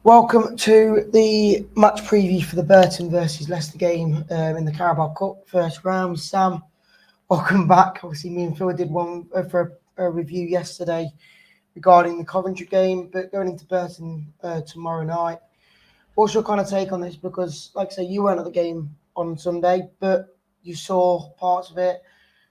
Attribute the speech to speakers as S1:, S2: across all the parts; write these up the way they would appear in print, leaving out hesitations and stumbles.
S1: Welcome to the match preview for the Burton versus Leicester game in the Carabao Cup first round. Sam, welcome back. Obviously, me and Phil did one for a review yesterday regarding the Coventry game, but going into Burton tomorrow night. What's your kind of take on this? Because, like I say, you weren't at the game on Sunday, but you saw parts of it.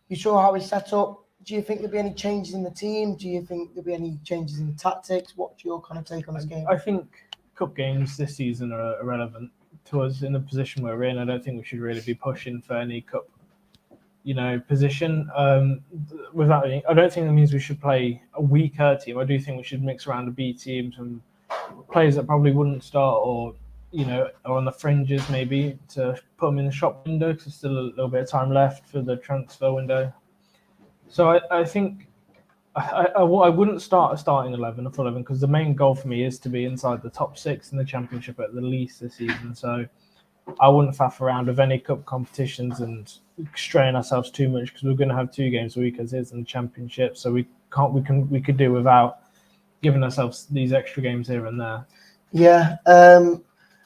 S1: You saw how we set up. Do you think there'll be any changes in the team? Do you think there'll be any changes in the tactics? What's your kind of take on this game?
S2: I think cup games this season are irrelevant to us in the position we're in. I don't think we should really be pushing for any cup, position. Without, I don't think that means we should play a weaker team. I do think we should mix around the B teams and players that probably wouldn't start or are on the fringes maybe to put them in the shop window because there's still a little bit of time left for the transfer window. So I think I wouldn't start a starting 11, a full 11, because the main goal for me is to be inside the top 6 in the Championship at the least this season. So I wouldn't faff around with any cup competitions and strain ourselves too much because we're going to have 2 games a week as is in the Championship. So we could do without giving ourselves these extra games here and there.
S1: Yeah.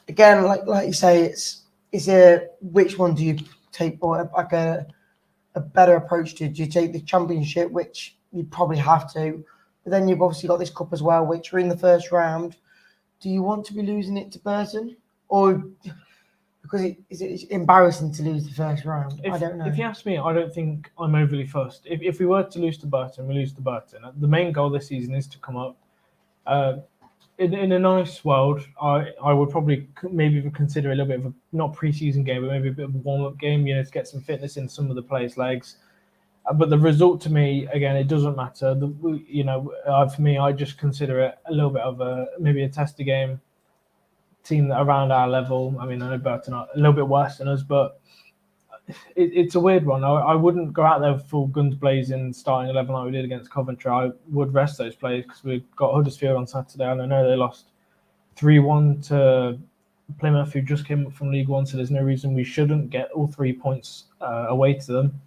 S1: Again, like you say, it's which one do you take, or like a better approach to? Do you take the Championship, which you probably have to, but then you've obviously got this cup as well, which are in the first round. Do you want to be losing it to Burton, or because it's embarrassing to lose the first round? I don't know.
S2: If you ask me, I don't think I'm overly fussed. If we were to lose to Burton, we lose to Burton. The main goal this season is to come up. In a nice world, I would probably maybe even consider a little bit of a not pre-season game, but maybe a bit of a warm-up game, to get some fitness in some of the players' legs. But the result to me, again, it doesn't matter. For me, I just consider it a little bit of maybe a tester game. Team that around our level. I mean, I know Burton are a little bit worse than us, but it's a weird one. I wouldn't go out there full guns blazing, starting 11 like we did against Coventry. I would rest those players because we've got Huddersfield on Saturday, and I know they lost 3-1 to Plymouth, who just came up from League One, so there's no reason we shouldn't get all 3 points away to them.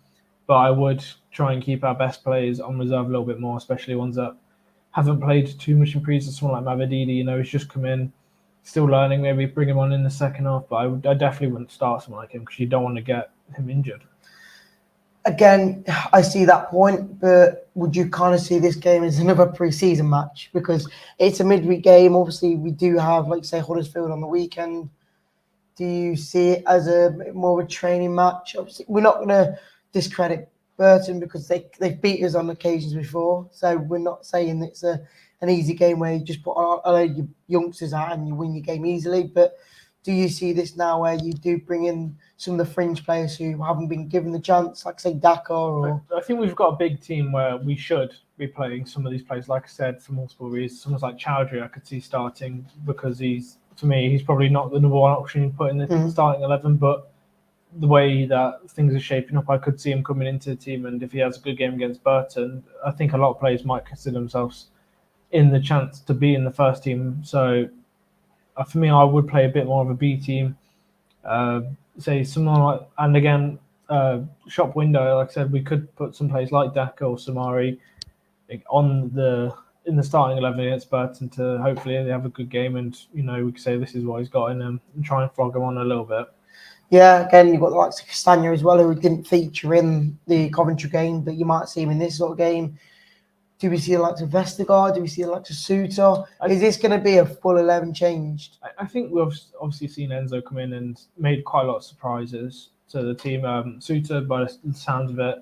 S2: But I would try and keep our best players on reserve a little bit more, especially ones that haven't played too much in pre-season. Someone like Mavididi, he's just come in, still learning. Maybe bring him on in the second half. But I definitely wouldn't start someone like him because you don't want to get him injured.
S1: Again, I see that point, but would you kind of see this game as another pre-season match? Because it's a midweek game. Obviously, we do have, like, say, Huddersfield on the weekend. Do you see it as more of a training match? Obviously, we're not going to discredit Burton because they've beat us on occasions before. So we're not saying it's an easy game where you just put a load of your youngsters out and you win your game easily. But do you see this now where you do bring in some of the fringe players who haven't been given the chance, like, say, Dakar? Or
S2: I think we've got a big team where we should be playing some of these players, like I said, for multiple reasons. Someone like Chowdhury I could see starting because he's probably not the number one option you put in the starting 11, but the way that things are shaping up, I could see him coming into the team, and if he has a good game against Burton, I think a lot of players might consider themselves in the chance to be in the first team. So for me, I would play a bit more of a B team. Say someone like, and again, shop window, like I said, we could put some players like Daka or Samari in the starting 11 against Burton to hopefully they have a good game, and we can say this is what he's got in him and try and flog him on a little bit.
S1: Yeah, again, you've got the likes of Castagna as well, who didn't feature in the Coventry game, but you might see him in this sort of game. Do we see the likes of Vestergaard? Do we see the likes of Suter? Is this going to be a full 11 changed?
S2: I think we've obviously seen Enzo come in and made quite a lot of surprises to the team. Suter, by the sounds of it,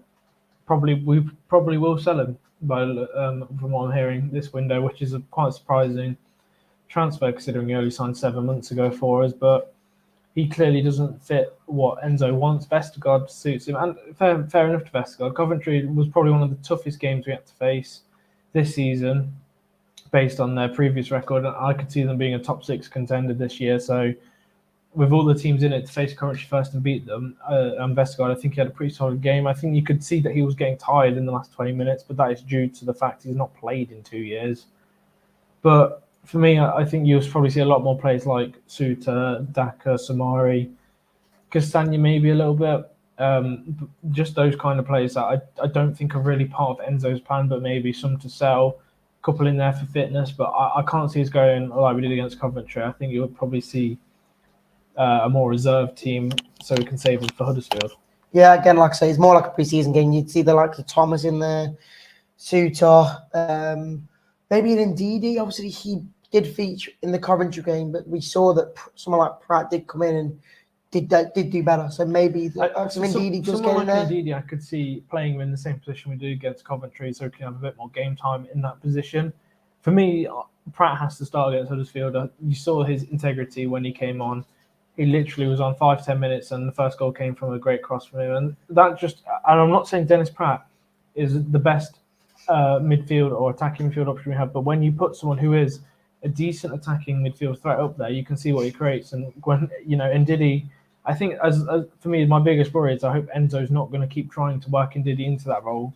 S2: we probably will sell him from what I'm hearing this window, which is a quite surprising transfer considering he only signed 7 months ago for us. But he clearly doesn't fit what Enzo wants. Vestergaard suits him, and fair enough to Vestergaard. Coventry was probably one of the toughest games we had to face this season, based on their previous record. I could see them being a top 6 contender this year. So, with all the teams in it, to face Coventry first and beat them, and Vestergaard, I think he had a pretty solid game. I think you could see that he was getting tired in the last 20 minutes, but that is due to the fact he's not played in 2 years. But for me, I think you'll probably see a lot more players like Suter, Daka, Samari, Castagna maybe a little bit. Just those kind of players that I don't think are really part of Enzo's plan, but maybe some to sell couple in there for fitness, but I can't see us going like we did against Coventry. I think you would probably see a more reserved team so we can save them for Huddersfield.
S1: Yeah, again, like I say, it's more like a pre-season game. You'd see the likes of Thomas in there, Suter, maybe an Ndidi. Obviously, he did feature in the Coventry game, but we saw that someone like Pratt did come in and did do better. So maybe Ndidi does get in there.
S2: Ndidi, I could see playing him in the same position we do against Coventry, so we can have a bit more game time in that position. For me, Pratt has to start against Huddersfield. You saw his integrity when he came on. He literally was on 5-10 minutes, and the first goal came from a great cross from him. And that and I'm not saying Dennis Pratt is the best midfield or attacking midfield option we have, but when you put someone who is a decent attacking midfield threat up there, you can see what he creates. And when Ndidi, I think as for me, my biggest worry is I hope Enzo's not going to keep trying to work Ndidi into that role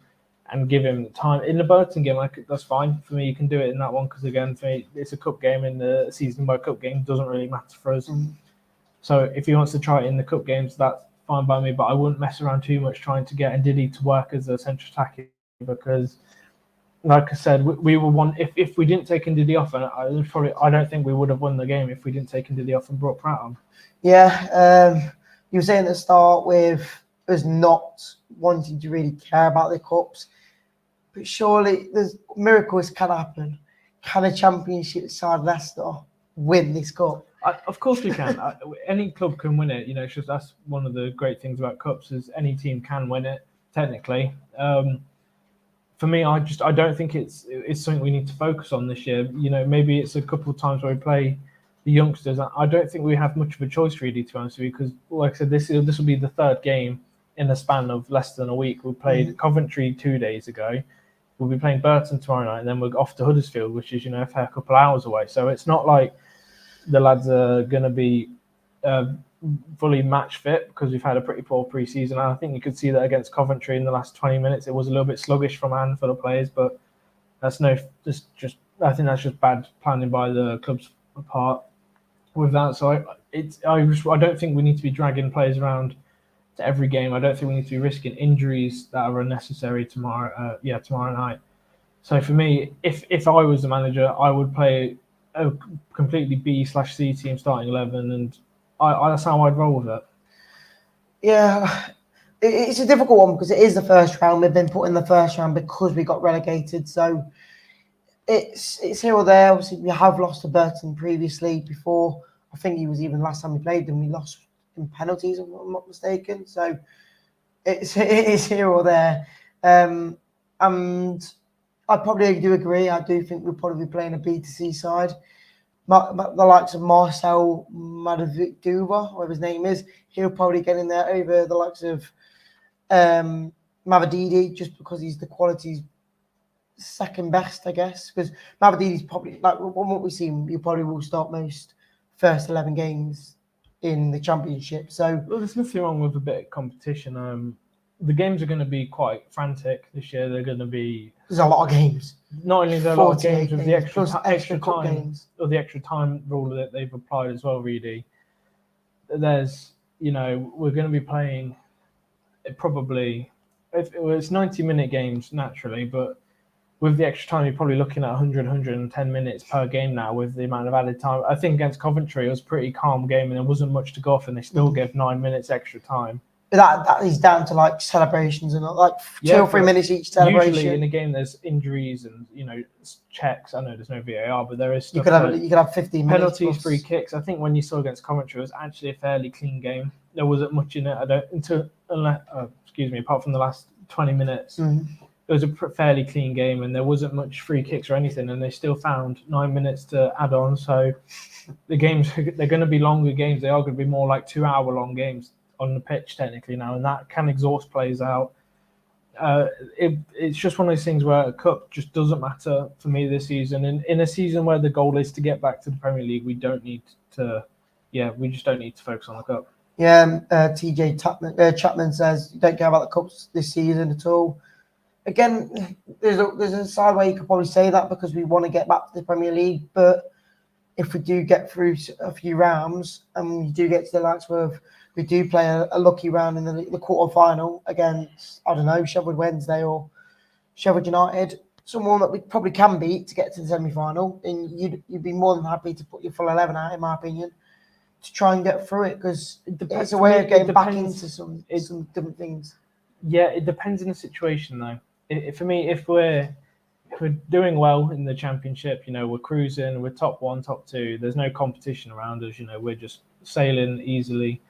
S2: and give him time in the Burton game. That's fine for me. You can do it in that one because again, for me, it's a cup game, and the season by cup game doesn't really matter for us. So if he wants to try it in the cup games, that's fine by me. But I wouldn't mess around too much trying to get Ndidi to work as a central attacker because, like I said, we will want if we didn't take Ndidi off, and I don't think we would have won the game if we didn't take Ndidi off and brought Pratt on.
S1: Yeah, you were saying at the start with us not wanting to really care about the cups, but surely there's miracles can happen. Can a Championship side Leicester win this cup?
S2: Of course we can. Any club can win it. It's just that's one of the great things about cups is any team can win it technically. For me, I don't think it's something we need to focus on this year. Maybe it's a couple of times where we play the youngsters. I don't think we have much of a choice really, to be honest with you, because like I said, this will be the third game in the span of less than a week. We played Coventry 2 days ago. We'll be playing Burton tomorrow night, and then we're off to Huddersfield, which is a fair couple of hours away. So it's not like the lads are going to be fully match fit because we've had a pretty poor pre-season. And I think you could see that against Coventry in the last 20 minutes. It was a little bit sluggish from a handful of players, but I think that's just bad planning by the club's part with that. So I don't think we need to be dragging players around to every game. I don't think we need to be risking injuries that are unnecessary tomorrow night. So for me, if I was the manager, I would play a completely B/C team starting 11, and that's how I'd roll with it.
S1: Yeah, it's a difficult one because it is the first round. We've been put in the first round because we got relegated, so it's here or there. Obviously, we have lost to Burton previously. Before, I think it was even last time we played them, we lost in penalties, if I'm not mistaken. So it is here or there, and I probably do agree. I do think we'll probably be playing a B2C side. The likes of Marcel Madaviduva, whatever his name is, he'll probably get in there over the likes of Mavadidi, just because he's the quality's second best, I guess. Because Mavadidi's probably, like from what we've seen, he probably will start most first 11 games in the Championship. So
S2: there's nothing wrong with a bit of competition. The games are going to be quite frantic this year. They're going to be.
S1: There's a lot of games.
S2: Not only is there a lot of games with the extra
S1: time
S2: games, or the extra time rule that they've applied as well, really. There's, we're going to be playing probably, it's 90-minute games naturally, but with the extra time, you're probably looking at 110 minutes per game now with the amount of added time. I think against Coventry, it was a pretty calm game and there wasn't much to go off, and they still gave 9 minutes extra time.
S1: That is down to like celebrations and like 2 or 3 minutes each celebration.
S2: Usually in a game there's injuries and checks. I know there's no VAR, but there is stuff.
S1: You could have 15 minutes
S2: penalties, free kicks. I think when you saw against Coventry, it was actually a fairly clean game. There wasn't much in it. Apart from the last 20 minutes, it was a fairly clean game, and there wasn't much free kicks or anything. And they still found 9 minutes to add on. So the games, they're going to be longer games. They are going to be more like 2-hour long games on the pitch technically now, and that can exhaust players out. It's just one of those things where a cup just doesn't matter for me this season. And in a season where the goal is to get back to the Premier League, we just don't need to focus on the cup.
S1: Yeah, TJ Chapman says you don't care about the cups this season at all. Again, there's a side where you could probably say that because we want to get back to the Premier League, but if we do get through a few rounds and we do get to the likes of, we do play a lucky round in the quarter final against, I don't know, Sheffield Wednesday or Sheffield United, someone that we probably can beat to get to the semi-final, and you'd be more than happy to put your full 11 out, in my opinion, to try and get through it, because it's a way of getting back into some different things.
S2: Yeah, it depends on the situation, though. For me, if we're doing well in the championship, we're cruising, we're top 1, top 2. There's no competition around us. We're just sailing easily,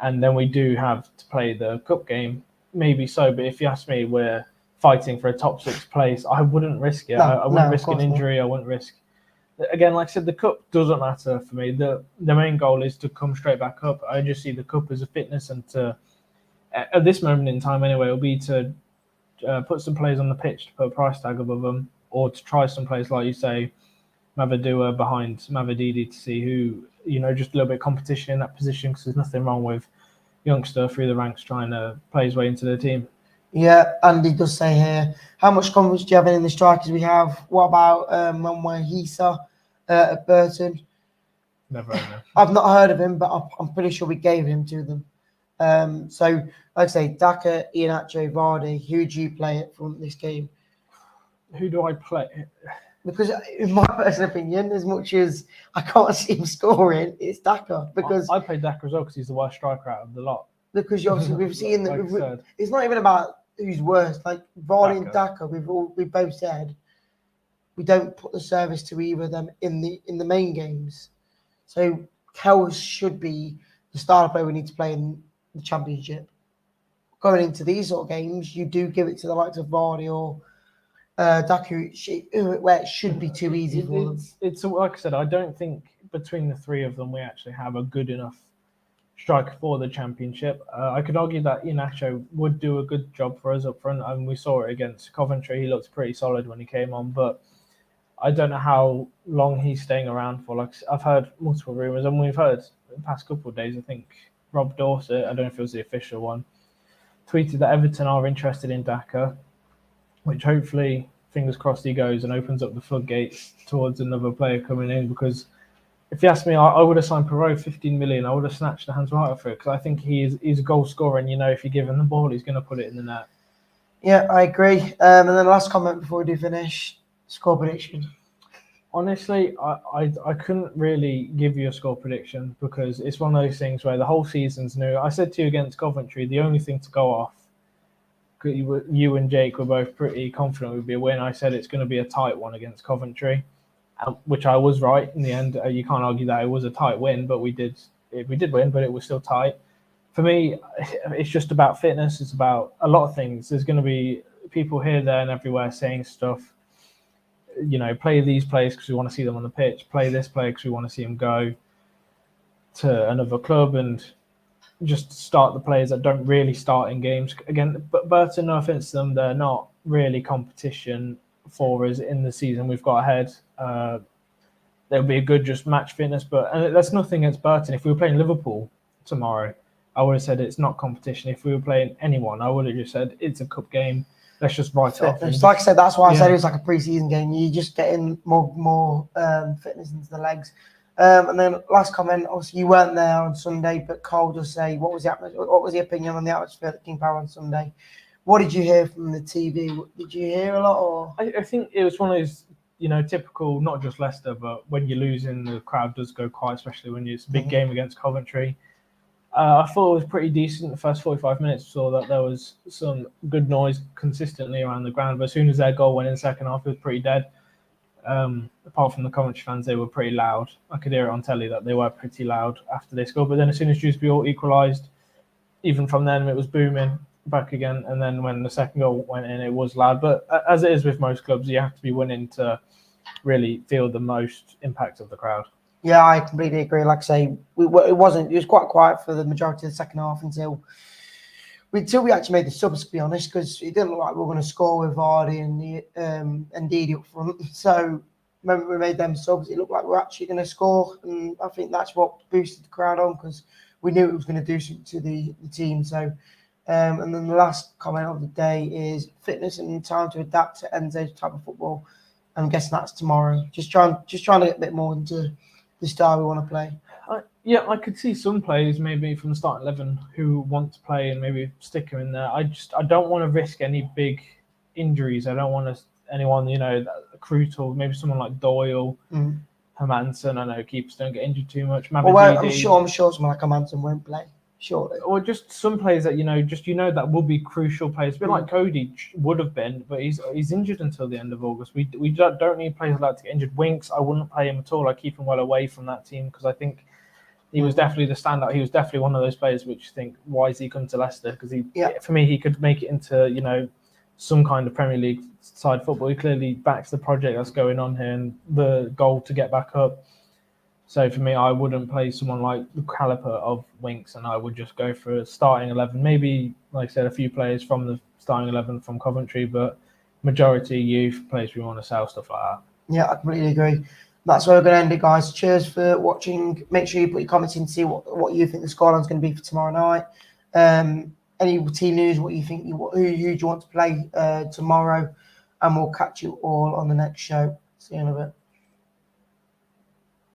S2: and then we do have to play the cup game. Maybe so, but if you ask me, we're fighting for a top 6 place. I wouldn't risk it. I wouldn't risk an injury. I wouldn't risk. Again, like I said, the cup doesn't matter for me. The main goal is to come straight back up. I just see the cup as a fitness, and at this moment in time anyway, it'll be to put some players on the pitch to put a price tag above them, or to try some players, like you say, Mavadua behind Mavadidi, to see who, just a little bit of competition in that position, because there's nothing wrong with youngster through the ranks trying to play his way into the team.
S1: Yeah, Andy does say here, how much confidence do you have in the strikers we have? What about Manuel Hisa at Burton?
S2: Never heard of him.
S1: I've not heard of him, but I'm pretty sure we gave him to them. So, like I say, Daka, Iheanacho, Vardy, who do you play it from this game?
S2: Who do I play?
S1: Because in my personal opinion, as much as I can't see him scoring, it's Daka. Because
S2: I play Daka as well, because he's the worst striker out of the lot.
S1: Because obviously we've seen that
S2: Like
S1: it's not even about who's worse. Like Vardy and Daka, we've both said we don't put the service to either of them in the main games. So Kells should be the starter player we need to play in the Championship. Going into these sort of games, you do give it to the likes of Vardy or Daka, where it should be too easy for them.
S2: It's like I said, I don't think between the three of them we actually have a good enough striker for the Championship. I could argue that Iheanacho would do a good job for us up front, and we saw it against Coventry. He looked pretty solid when he came on, but I don't know how long he's staying around for. Like, I've heard multiple rumours, and we've heard the past couple of days, I think Rob Dorset, I don't know if it was the official one, tweeted that Everton are interested in Daka, which hopefully, fingers crossed, he goes and opens up the floodgates towards another player coming in. Because if you ask me, I would have signed Perot 15 million. I would have snatched the hands right off it, because I think he's a goal scorer, and if you give him the ball, he's going to put it in the net. Yeah,
S1: I agree. And then last comment before we do finish, score prediction.
S2: Honestly, I couldn't really give you a score prediction, because it's one of those things where the whole season's new. I said to you against Coventry, the only thing to go off, you and Jake were both pretty confident it would be a win. I said it's going to be a tight one against Coventry, which I was right in the end. You can't argue that it was a tight win, but we did win, but it was still tight. For me, it's just about fitness. It's about a lot of things. There's going to be people here, there, and everywhere saying stuff. Play these players because we want to see them on the pitch. Play this player because we want to see him go to another club, and just start the players that don't really start in games. Again, but Burton, no offense to them, they're not really competition for us in the season we've got ahead. There'll be a good just match fitness, and that's nothing against Burton. If we were playing Liverpool tomorrow, I would have said it's not competition. If we were playing anyone, I would have just said it's a cup game. Let's just write it off.
S1: Like I said, that's why I said it was like a pre-season game. You're just getting more fitness into the legs. And then last comment, obviously you weren't there on Sunday, but Cole does say, what was the opinion on the atmosphere at King Power on Sunday? What did you hear from the TV? Did you hear a lot? Or
S2: I think it was one of those, typical, not just Leicester, but when you're losing, the crowd does go quiet, especially when it's a big game against Coventry. I thought it was pretty decent the first 45 minutes. Saw that there was some good noise consistently around the ground, but as soon as their goal went in the second half, it was pretty dead. Apart from the Coventry fans, they were pretty loud. I could hear it on telly that they were pretty loud after they scored. But then as soon as Dewsbury all equalised, even from then it was booming back again. And then when the second goal went in, it was loud. But as it is with most clubs, you have to be winning to really feel the most impact of the crowd.
S1: Yeah, I completely agree. Like I say, it was quite quiet for the majority of the second half until we actually made the subs, to be honest, because it didn't look like we were going to score with Vardy and Didi up front. So when we made them subs, it looked like we were actually going to score, and I think that's what boosted the crowd on, because we knew it was going to do something to the team. So, and then the last comment of the day is fitness and time to adapt to Enzo's type of football. I'm guessing that's tomorrow. Just trying to get a bit more into the style we want to play.
S2: I could see some players maybe from the start 11 who want to play and maybe stick them in there. I don't want to risk any big injuries. I don't want anyone, Crutel, maybe someone like Doyle, Hermanson. I know keepers don't get injured too much.
S1: Well,
S2: Mavidi,
S1: I'm sure someone like Manson won't play. Surely.
S2: or just some players that that will be crucial players. A bit like Cody would have been, but he's injured until the end of August. We don't need players like that to get injured. Winks, I wouldn't play him at all. I keep him well away from that team because I think he was definitely the standout. He was definitely one of those players which you think, why is he come to Leicester? Because for me, he could make it into some kind of Premier League side football. He clearly backs the project that's going on here and the goal to get back up. So for me, I wouldn't play someone like the caliber of Winks, and I would just go for a starting 11. Maybe, like I said, a few players from the starting 11 from Coventry, but majority youth players we want to sell, stuff like that.
S1: Yeah, I completely agree. That's where we're going to end it, guys. Cheers for watching. Make sure you put your comments in to see what you think the scoreline's going to be for tomorrow night. Any team news, what you think, who do you want to play tomorrow, and we'll catch you all on the next show. See you in a bit.